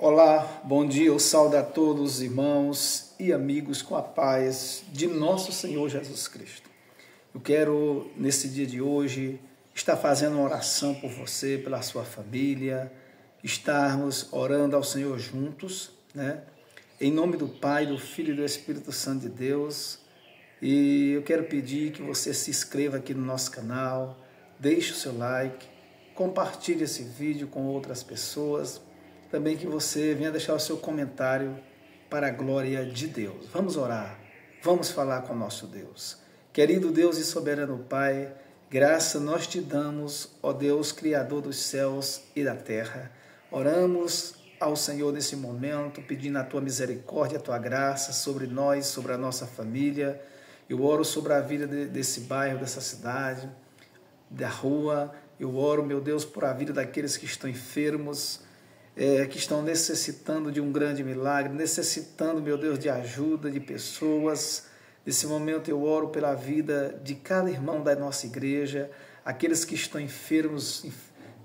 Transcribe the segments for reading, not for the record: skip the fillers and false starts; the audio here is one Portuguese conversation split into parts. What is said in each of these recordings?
Olá, bom dia, eu saúdo a todos os irmãos e amigos com a paz de nosso Senhor Jesus Cristo. Eu quero, nesse dia de hoje, estar fazendo uma oração por você, pela sua família, estarmos orando ao Senhor juntos, né? Em nome do Pai, do Filho e do Espírito Santo de Deus. E eu quero pedir que você se inscreva aqui no nosso canal, deixe o seu like, compartilhe esse vídeo com outras pessoas. Também que você venha deixar o seu comentário para a glória de Deus. Vamos orar, vamos falar com o nosso Deus. Querido Deus e soberano Pai, graça nós te damos, ó Deus, Criador dos céus e da terra. Oramos ao Senhor nesse momento, pedindo a tua misericórdia, a tua graça sobre nós, sobre a nossa família. Eu oro sobre a vida desse bairro, dessa cidade, da rua. Eu oro, meu Deus, por a vida daqueles que estão enfermos, que estão necessitando de um grande milagre, necessitando, meu Deus, de ajuda de pessoas. Nesse momento eu oro pela vida de cada irmão da nossa igreja, aqueles que estão enfermos,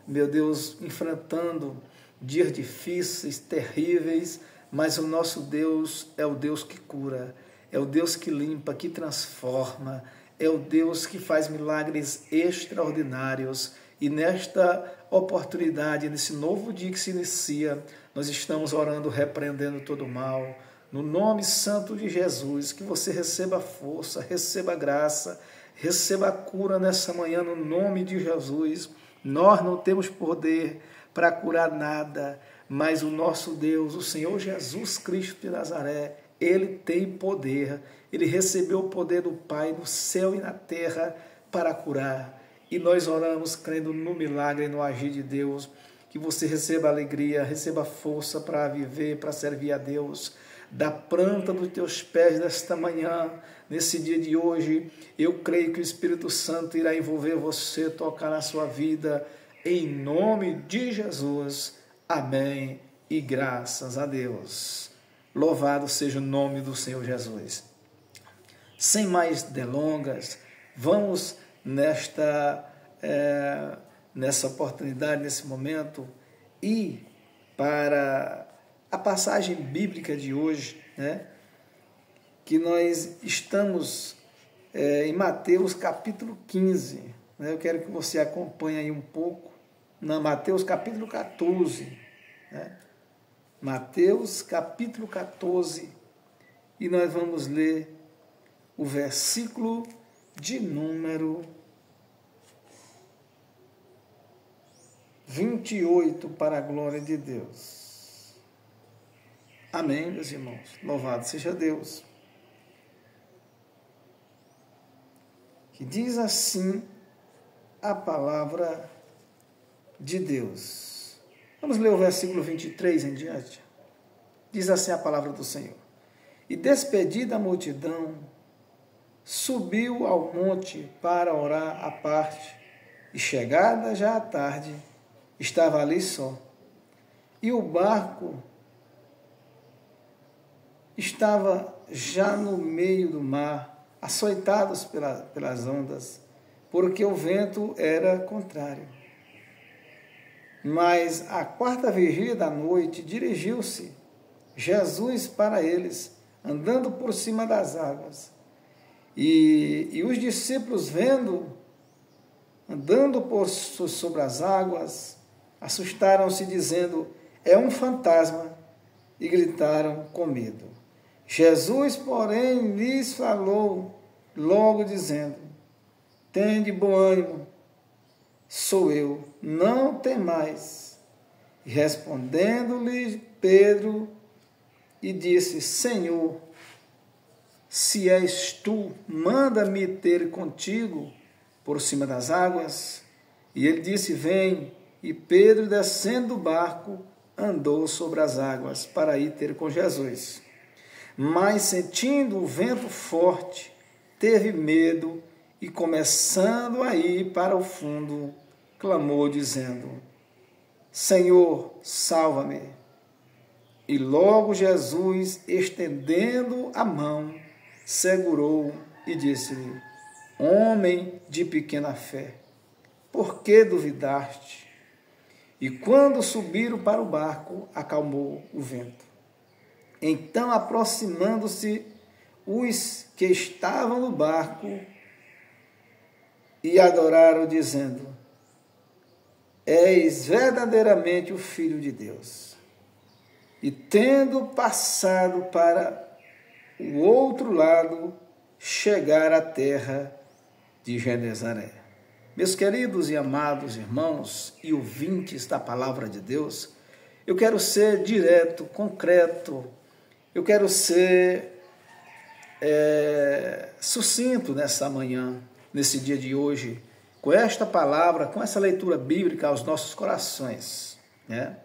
meu Deus, enfrentando dias difíceis, terríveis, mas o nosso Deus é o Deus que cura, é o Deus que limpa, que transforma, é o Deus que faz milagres extraordinários. E nesta oportunidade, nesse novo dia que se inicia, nós estamos orando, repreendendo todo o mal. No nome santo de Jesus, que você receba força, receba graça, receba a cura nessa manhã, no nome de Jesus. Nós não temos poder para curar nada, mas o nosso Deus, o Senhor Jesus Cristo de Nazaré, Ele tem poder. Ele recebeu o poder do Pai no céu e na terra para curar. E nós oramos crendo no milagre, no agir de Deus, que você receba alegria, receba força para viver, para servir a Deus. Da planta dos teus pés nesta manhã, nesse dia de hoje, eu creio que o Espírito Santo irá envolver você, tocar na sua vida, em nome de Jesus. Amém e graças a Deus. Louvado seja o nome do Senhor Jesus. Sem mais delongas, vamos nessa oportunidade, nesse momento, e para a passagem bíblica de hoje, né, que nós estamos em Mateus capítulo 15, né, eu quero que você acompanhe aí um pouco, na Mateus capítulo 14, né, Mateus capítulo 14, e nós vamos ler o versículo de número 28 para a glória de Deus. Amém, meus irmãos. Louvado seja Deus. Que diz assim a palavra de Deus. Vamos ler o versículo 23 em diante. Diz assim a palavra do Senhor. E despedida a multidão, subiu ao monte para orar à parte, e chegada já à tarde, estava ali só. E o barco estava já no meio do mar, açoitados pelas ondas, porque o vento era contrário. Mas à quarta vigília da noite, dirigiu-se Jesus para eles, andando por cima das águas. E os discípulos, andando sobre as águas, assustaram-se, dizendo, é um fantasma, e gritaram com medo. Jesus, porém, lhes falou, logo dizendo, tende bom ânimo, sou eu, não temais. E respondendo-lhe Pedro, e disse, Senhor, se és tu, manda-me ter contigo por cima das águas. E ele disse, vem. E Pedro, descendo do barco, andou sobre as águas para ir ter com Jesus. Mas, sentindo o vento forte, teve medo e, começando a ir para o fundo, clamou, dizendo, Senhor, salva-me. E logo Jesus, estendendo a mão, segurou e disse-lhe, homem de pequena fé, por que duvidaste? E quando subiram para o barco, acalmou o vento. Então, aproximando-se os que estavam no barco, e adoraram, dizendo: És verdadeiramente o Filho de Deus. E tendo passado para o outro lado, chegaram à terra de Genezaré. Meus queridos e amados irmãos e ouvintes da palavra de Deus, eu quero ser direto, concreto, eu quero ser sucinto nessa manhã, nesse dia de hoje, com esta palavra, com essa leitura bíblica aos nossos corações, né?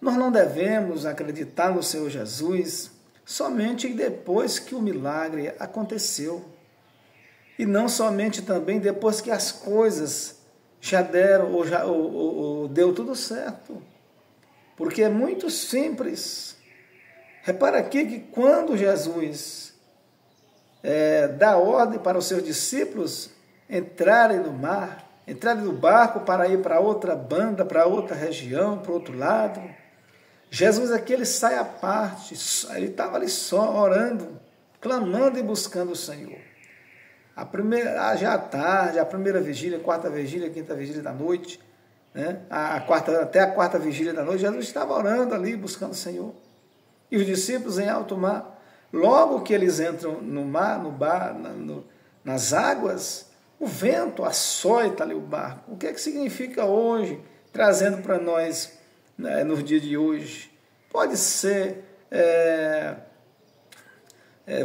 Nós não devemos acreditar no Senhor Jesus somente depois que o milagre aconteceu. E não somente também depois que as coisas já deram ou deu tudo certo. Porque é muito simples. Repara aqui que quando Jesus dá ordem para os seus discípulos entrarem no mar, entrarem no barco para ir para outra banda, para outra região, para o outro lado, Jesus aqui ele sai à parte, ele estava ali só orando, clamando e buscando o Senhor. Já à tarde, a primeira vigília, a quarta vigília, a quinta vigília da noite, né? Até a quarta vigília da noite, Jesus estava orando ali, buscando o Senhor. E os discípulos em alto mar, logo que eles entram no mar, nas águas, o vento açoita ali o barco. O que é que significa hoje, trazendo para nós, né, nos dias de hoje? Pode ser,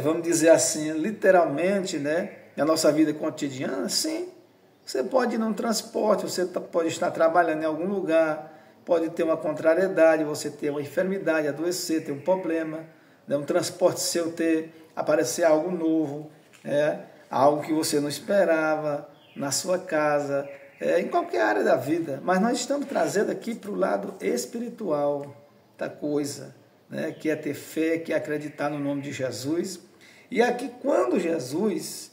vamos dizer assim, literalmente, né, na nossa vida cotidiana, sim. Você pode ir num transporte, você pode estar trabalhando em algum lugar, pode ter uma contrariedade, você ter uma enfermidade, adoecer, ter um problema, né, um transporte seu aparecer algo novo, algo que você não esperava na sua casa, em qualquer área da vida. Mas nós estamos trazendo aqui para o lado espiritual da coisa, né, que é ter fé, que é acreditar no nome de Jesus. E aqui quando Jesus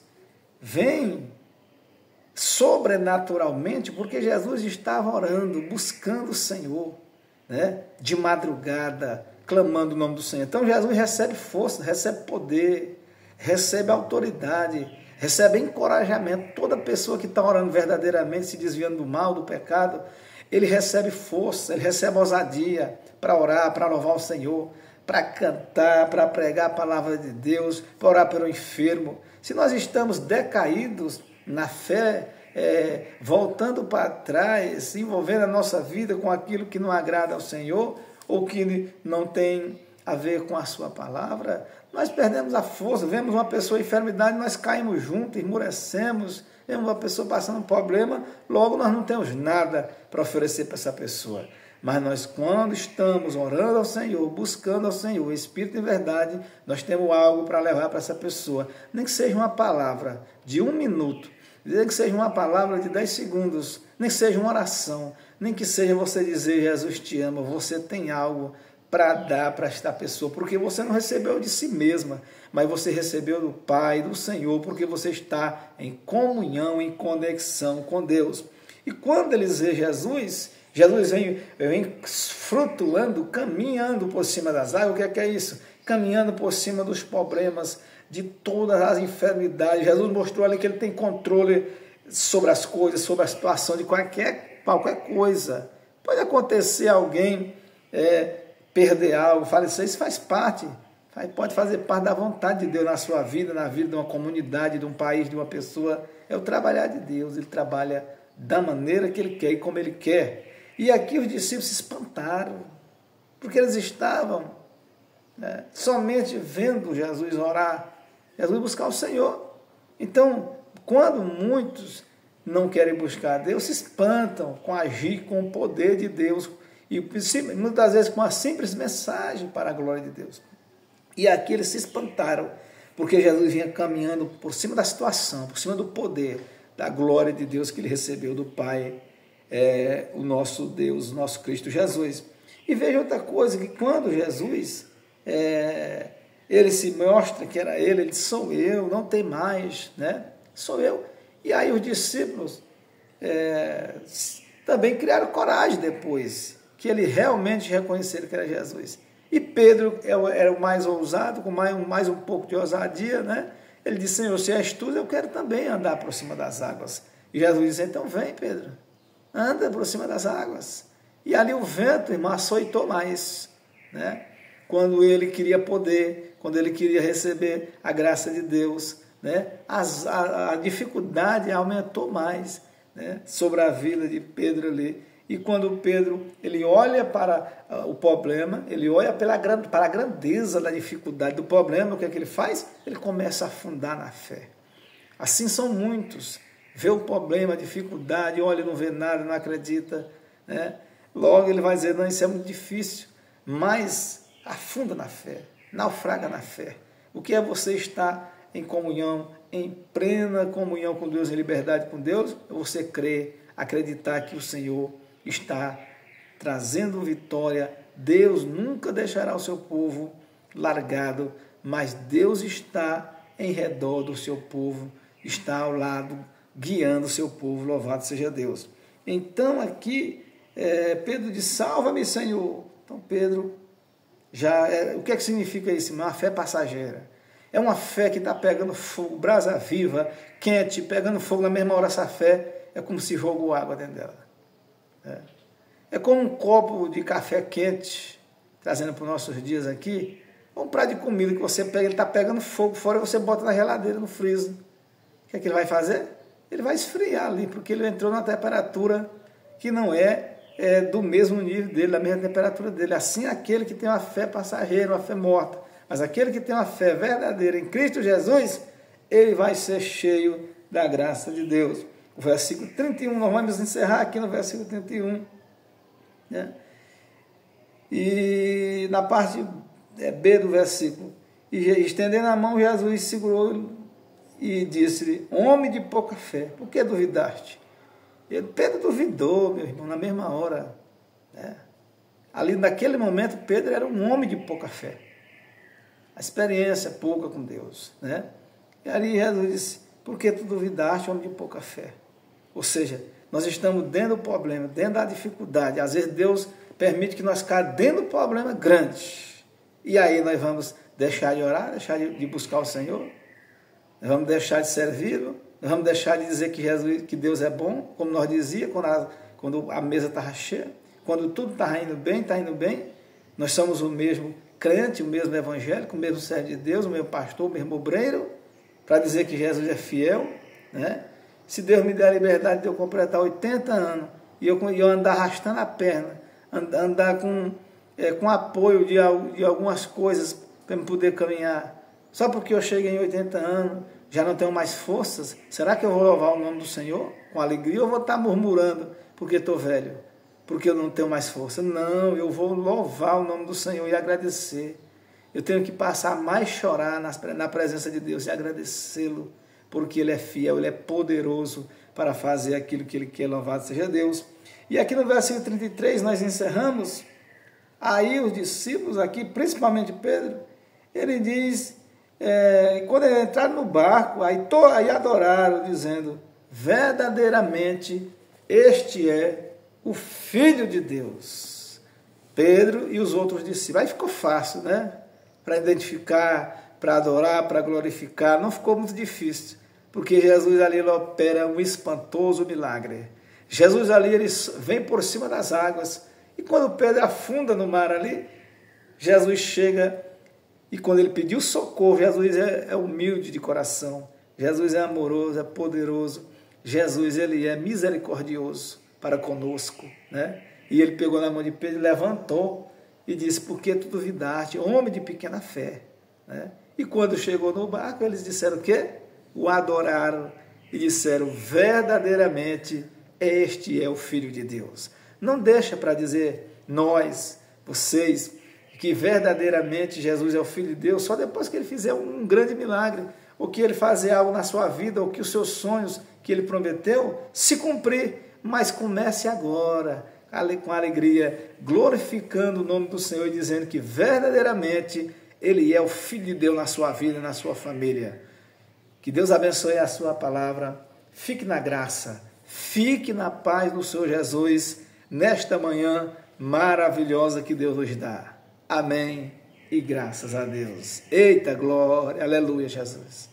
vem sobrenaturalmente, porque Jesus estava orando, buscando o Senhor, né, de madrugada, clamando o nome do Senhor. Então Jesus recebe força, recebe poder, recebe autoridade, recebe encorajamento. Toda pessoa que está orando verdadeiramente, se desviando do mal, do pecado, ele recebe força, ele recebe ousadia para orar, para louvar o Senhor, para cantar, para pregar a palavra de Deus, para orar pelo enfermo. Se nós estamos decaídos na fé, voltando para trás, envolvendo a nossa vida com aquilo que não agrada ao Senhor, ou que não tem a ver com a sua palavra, nós perdemos a força. Vemos uma pessoa em enfermidade, nós caímos juntos, esmorecemos, vemos uma pessoa passando um problema, logo nós não temos nada para oferecer para essa pessoa. Mas nós, quando estamos orando ao Senhor, buscando ao Senhor, Espírito e verdade, nós temos algo para levar para essa pessoa. Nem que seja uma palavra de 1 minuto, nem que seja uma palavra de 10 segundos, nem que seja uma oração, nem que seja você dizer: Jesus te ama, você tem algo para dar para esta pessoa, porque você não recebeu de si mesma, mas você recebeu do Pai, do Senhor, porque você está em comunhão, em conexão com Deus. E quando eles veem Jesus vem flutuando, caminhando por cima das águas. O que é isso? Caminhando por cima dos problemas, de todas as enfermidades. Jesus mostrou ali que ele tem controle sobre as coisas, sobre a situação de qualquer coisa. Pode acontecer alguém perder algo, falecer, isso faz parte, pode fazer parte da vontade de Deus na sua vida, na vida de uma comunidade, de um país, de uma pessoa. É o trabalhar de Deus, ele trabalha da maneira que ele quer e como ele quer. E aqui os discípulos se espantaram, porque eles estavam somente vendo Jesus orar, Jesus buscar o Senhor. Então, quando muitos não querem buscar Deus, se espantam com agir, com o poder de Deus, e muitas vezes com uma simples mensagem para a glória de Deus. E aqui eles se espantaram, porque Jesus vinha caminhando por cima da situação, por cima do poder, da glória de Deus que ele recebeu do Pai, o nosso Deus, o nosso Cristo Jesus. E veja outra coisa, que quando Jesus, ele se mostra que era ele disse: sou eu, não tem mais, né? Sou eu. E aí os discípulos também criaram coragem depois, que ele realmente reconheceram que era Jesus. E Pedro era o mais ousado, com mais um pouco de ousadia, né? Ele disse, Senhor, se és tu, eu quero também andar por cima das águas. E Jesus disse, então vem, Pedro, anda por cima das águas. E ali o vento, irmão, açoitou mais, né? Quando ele queria poder, quando ele queria receber a graça de Deus, né? A dificuldade aumentou mais, né? Sobre a vida de Pedro ali. E quando Pedro ele olha para o problema, ele olha para a grandeza da dificuldade do problema, o que é que ele faz? Ele começa a afundar na fé. Assim são muitos. Vê o problema, a dificuldade, olha, não vê nada, não acredita, né? Logo ele vai dizer, não, isso é muito difícil, mas afunda na fé, naufraga na fé. O que é você estar em comunhão, em plena comunhão com Deus, em liberdade com Deus? É você crer, acreditar que o Senhor está trazendo vitória. Deus nunca deixará o seu povo largado, mas Deus está em redor do seu povo, está ao lado, guiando o seu povo, louvado seja Deus. Então aqui, Pedro diz, salva-me, Senhor. Então Pedro, o que é que significa isso? Uma fé passageira. É uma fé que está pegando fogo, brasa viva, quente, pegando fogo na mesma hora. Essa fé é como se jogou água dentro dela. É como um copo de café quente, trazendo para os nossos dias aqui, um prato de comida que você pega, ele está pegando fogo fora, você bota na geladeira, no freezer. O que é que ele vai fazer? Ele vai esfriar ali, porque ele entrou numa temperatura que não é do mesmo nível dele, da mesma temperatura dele. Assim, aquele que tem uma fé passageira, uma fé morta, mas aquele que tem uma fé verdadeira em Cristo Jesus, ele vai ser cheio da graça de Deus. O versículo 31, nós vamos encerrar aqui no versículo 31. Né? E na parte B do versículo, e estendendo a mão, Jesus segurou e disse-lhe, homem de pouca fé, por que duvidaste? Pedro duvidou, meu irmão, na mesma hora. Né? Ali naquele momento, Pedro era um homem de pouca fé. A experiência pouca com Deus. Né? E ali Jesus disse, por que tu duvidaste, homem de pouca fé? Ou seja, nós estamos dentro do problema, dentro da dificuldade. Às vezes Deus permite que nós caímos dentro do problema grande. E aí nós vamos deixar de orar, deixar de buscar o Senhor? Nós vamos deixar de servi-lo? Nós vamos deixar de dizer que Deus é bom, como nós dizíamos quando a mesa estava cheia? Quando tudo está indo bem, nós somos o mesmo crente, o mesmo evangélico, o mesmo servo de Deus, o mesmo pastor, o mesmo obreiro, para dizer que Jesus é fiel, né? Se Deus me der a liberdade de eu completar 80 anos e eu andar arrastando a perna, andar com apoio de algumas coisas para eu poder caminhar, só porque eu cheguei em 80 anos, já não tenho mais forças, será que eu vou louvar o nome do Senhor com alegria ou vou estar murmurando porque estou velho, porque eu não tenho mais força? Não, eu vou louvar o nome do Senhor e agradecer. Eu tenho que passar mais chorar na presença de Deus e agradecê-lo, porque Ele é fiel, Ele é poderoso para fazer aquilo que Ele quer, louvado seja Deus. E aqui no versículo 33 nós encerramos, aí os discípulos aqui, principalmente Pedro, ele diz, quando eles entraram no barco, aí adoraram, dizendo, verdadeiramente este é o Filho de Deus. Pedro e os outros discípulos. Aí ficou fácil, né? Para identificar, para adorar, para glorificar, não ficou muito difícil, porque Jesus ali ele opera um espantoso milagre. Jesus ali ele vem por cima das águas, e quando Pedro afunda no mar ali, Jesus chega, e quando ele pediu socorro, Jesus é humilde de coração, Jesus é amoroso, é poderoso, Jesus ele é misericordioso para conosco, né? E ele pegou na mão de Pedro, levantou e disse, por que tu duvidaste, homem de pequena fé? Né? E quando chegou no barco, eles disseram o quê? O adoraram e disseram, verdadeiramente, este é o Filho de Deus. Não deixa para dizer, nós, vocês, que verdadeiramente Jesus é o Filho de Deus, só depois que ele fizer um grande milagre, ou que ele fazer algo na sua vida, ou que os seus sonhos que ele prometeu se cumprir. Mas comece agora, com alegria, glorificando o nome do Senhor e dizendo que verdadeiramente Ele é o Filho de Deus na sua vida e na sua família. Que Deus abençoe a sua palavra. Fique na graça. Fique na paz do Senhor Jesus nesta manhã maravilhosa que Deus nos dá. Amém e graças a Deus. Eita glória, aleluia, Jesus.